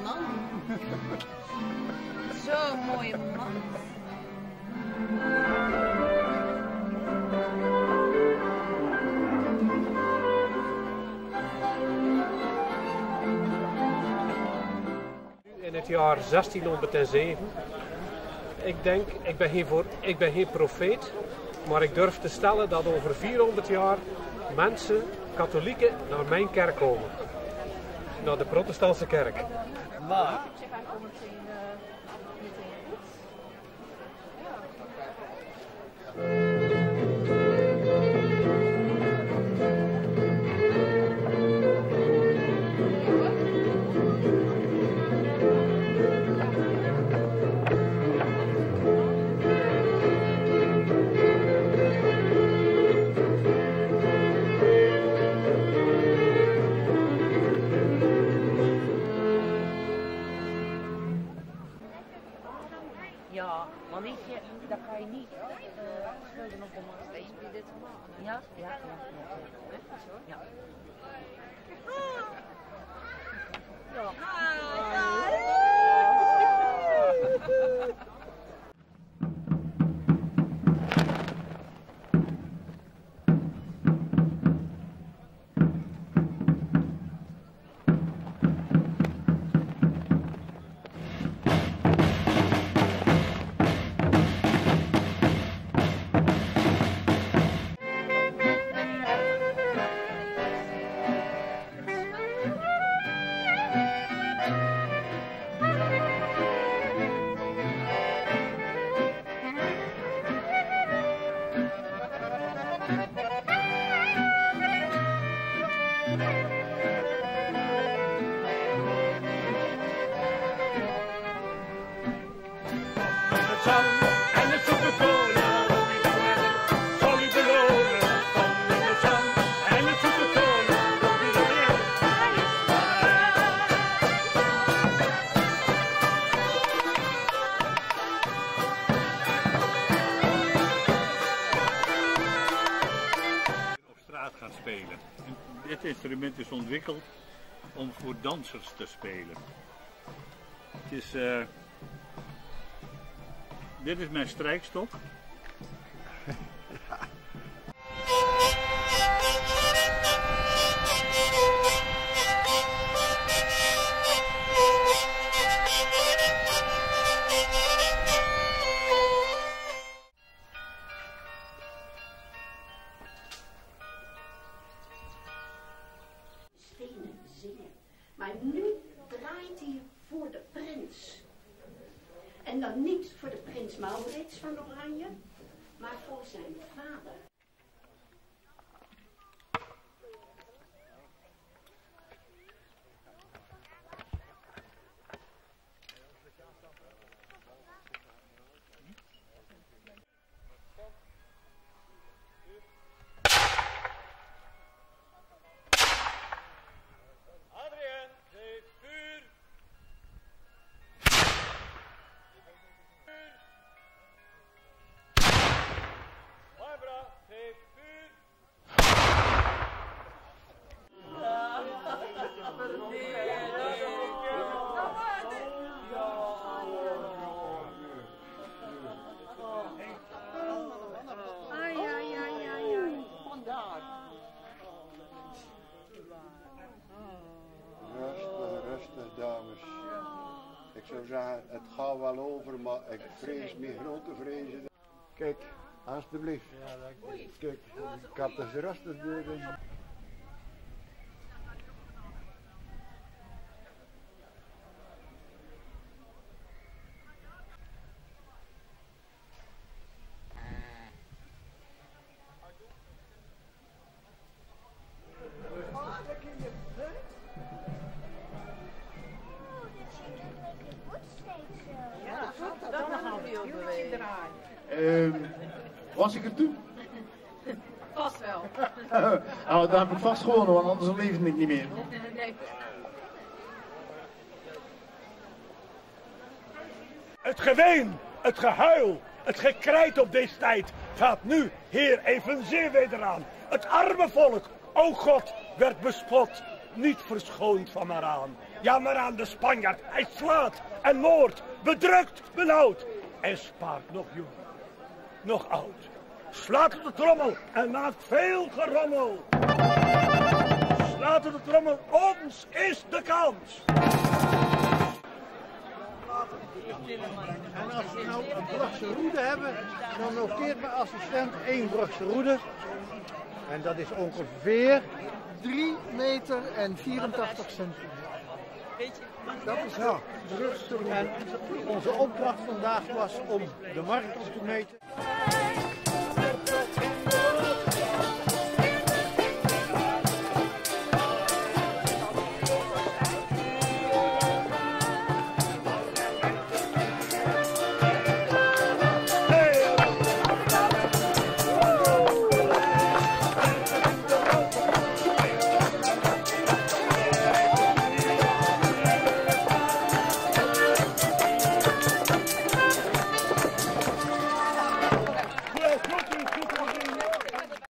man. Zo'n mooie man. In het jaar 1607. Ik denk, ik ben geen profeet, maar ik durf te stellen dat over 400 jaar mensen, katholieken, naar mijn kerk komen. Naar de protestantse kerk. Maar ja, maar weet je, dat kan je niet schulden op de markt. Is dit normaal? Ja, ja, ja. Ja. En de Coca-Cola, zal u belonen. Kom in de zon en de Coca-Cola, komt u er weer. Op straat gaan spelen. En dit instrument is ontwikkeld om voor dansers te spelen. Het is, dit is mijn strijkstok. Stenen zingen. Maar nu draait hij voor de prins. En dan niet voor de prins Maurits van Oranje, maar voor zijn vader. Adrien, geef vuur. Barbara, geef vuur. Rustig, dames. Ik zou zeggen, het gaat wel over, maar ik vrees me grote vrezen. Kijk, alstublieft. Kijk, ik heb dus rustig door. Was ik er toen? Vast wel. Nou, daar heb ik vast gewonnen, want anders leef ik niet meer. Nee. Het geween, het gehuil, het gekrijt op deze tijd gaat nu hier evenzeer weder aan. Het arme volk, o God, werd bespot, niet verschoond van eraan. Ja, maar aan de Spanjaard. Hij slaat en moordt, bedrukt, benauwd. En spaart nog jong, nog oud. Slaat op de trommel en maakt veel gerommel. Slaat op de trommel, ons is de kans. En als we nou een Brugse roede hebben, dan noteert mijn assistent 1 Brugse roede. En dat is ongeveer 3 meter en 84 centimeter. Dat is nou de Brugse roede. En onze opdracht vandaag was om de markt op te meten.